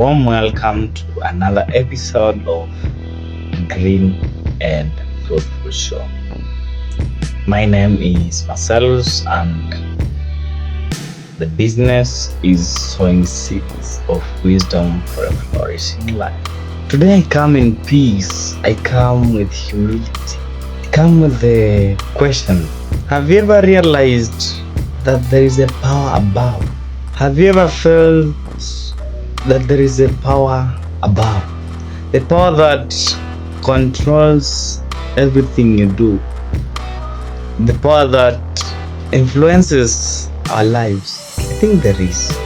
warm welcome to another episode of Green and Fruitful Show. My name is Marcellus and the business is sowing seeds of wisdom for a flourishing life. Today I come in peace, I come with humility, I come with the question, have you ever realized that there is a power above? Have you ever felt that there is a power above? The power that controls everything you do. The power that influences our lives. I think there is.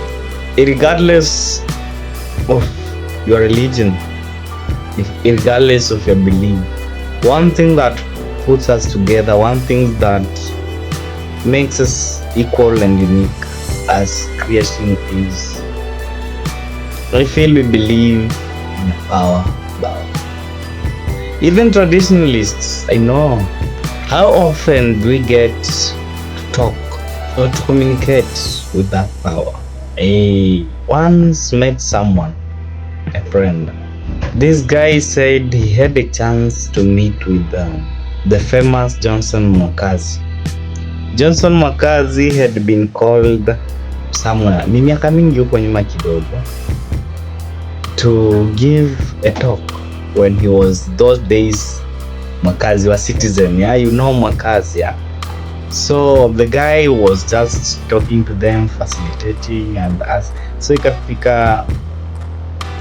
Regardless of your religion, regardless of your belief, one thing that puts us together, one thing that makes us equal and unique as creation is, I feel we believe in the power above. Even traditionalists, I know, how often do we get to talk or to communicate with that power? I once met someone, a friend. This guy said he had a chance to meet with the famous Johnson Mwakazi. Johnson Mwakazi had been called somewhere, ni miaka mingi huko nyuma kidogo, to give a talk when he was those days Mwakazi was Citizen. Yeah, you know Mwakazi, yeah. So the guy was just talking to them, facilitating and ask. So ikafika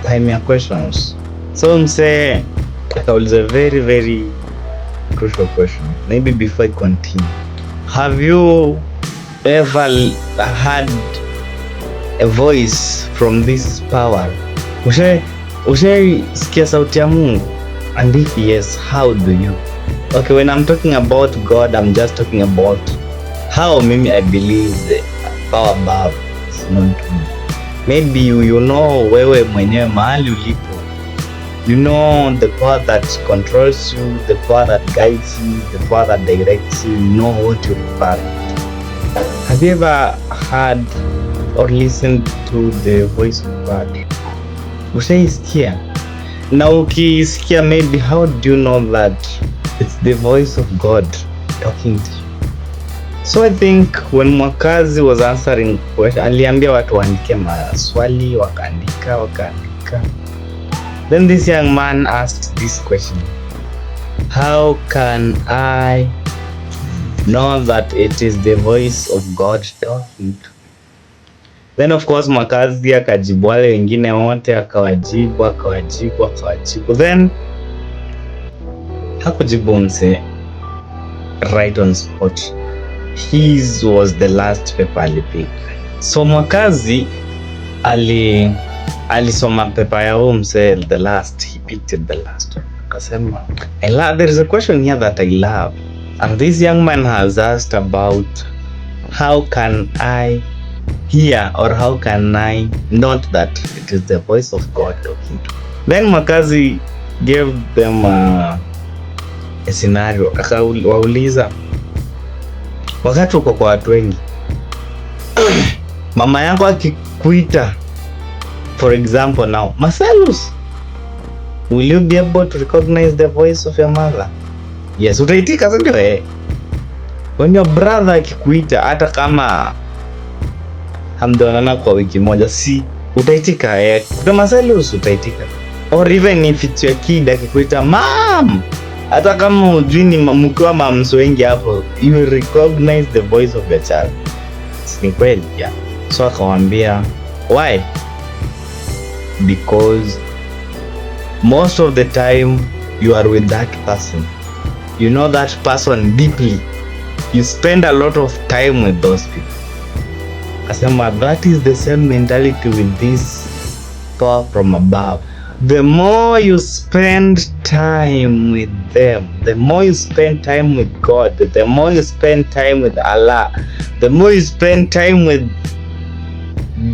time ya questions. So mse akauliza very very crucial question. Maybe before I continue, have you ever had a voice from this power? Ushasikia sauti ya Mungu? And if yes, how do you? Okay, when I'm talking about God, I'm just talking about how maybe I believe the power above is known to me. Maybe you know wewe mwenyewe mahali ulipo. You know the power that controls you, the power that guides you, the power that directs you. You know what you require. Have you ever heard or listened to the voice of God? Ushaisikia? Na ukisikia, maybe how do you know that it's the voice of God talking to you? So I think when Mwakazi was answering question, aliambia watu waandike maswali, wakaandika. Then this young man asked this question, how can I know that it is the voice of God talking to me? Then of course Mwakazi akajibu, wale wengine wote akawajibu. Then hakujibu mse right on spot. His was the last paper alipick. So Mwakazi alisoma paper ya mse the last. He picked the last. Akasema, there is a question here that I love. And this young man has asked about how can I hear or how can I note that it is the voice of God talking to me? Then Mwakazi gave them a scenario. Akawauliza, wakati uko kwa watu wengi, mama yako akikuita, for example now, Marcellus, will you be able to recognize the voice of your mother? Yes, utaitika, sio? When your brother akikuita, hata kama hamjaonana kwa wiki moja, si utaitika? Kwa Marcellus utaitika. Or even if it's your kid akikuita mom, hata kama hujui ni mkiwa moms wengi hapo, you will recognize the voice of your child. Ni kweli, yeah. So akamwambia, why? Because most of the time you are with that person, you know that person deeply, you spend a lot of time with those people. Asema, that is the same mentality with this power from above. The more you spend time with them, the more you spend time with God, the more you spend time with Allah, the more you spend time with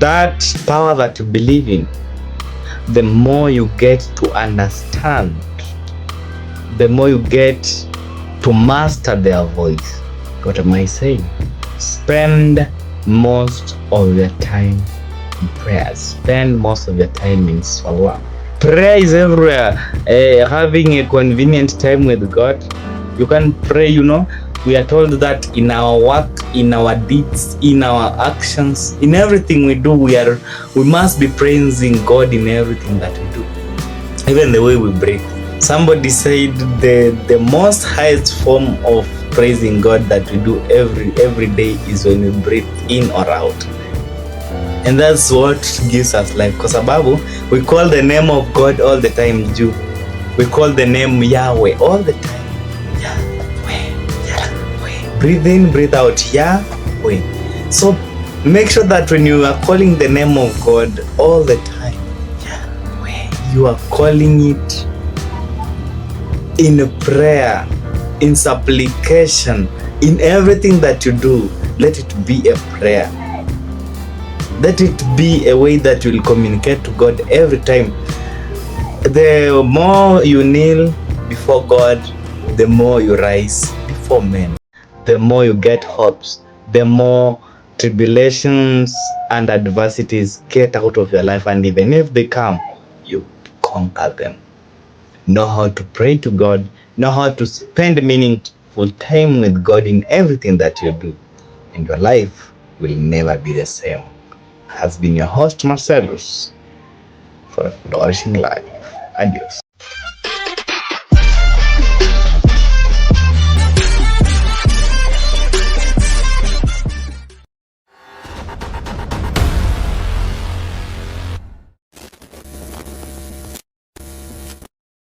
that power that you believe in, the more you get to understand, the more you get to master their voice. What am I saying? Spend most of your time in prayer. Spend most of your time in salah. Prayer is everywhere. Having a convenient time with God, you can pray. We are told that in our work, in our deeds, in our actions, in everything we do, we must be praising God in everything that we do, even the way we breathe. Somebody said the most highest form of praising God that we do every day is when we breathe in or out. And that's what gives us life. Kwa sababu we call the name of God all the time. We call the name Yahweh all the time. Yahweh, Yahweh. Breathe in, breathe out. Yahweh. So make sure that when you are calling the name of God all the time, Yahweh, you are calling it in prayer, in supplication, in everything that you do. Let it be a prayer. Let it be a way that you will communicate to God every time. The more you kneel before God, the more you rise before men. The more you get hopes, the more tribulations and adversities get out of your life. And even if they come, you conquer them. Know how to pray to God. Know how to spend meaningful time with God in everything that you do. And your life will never be the same. Has been your host, Marcellus, for Flourishing Life. Adios.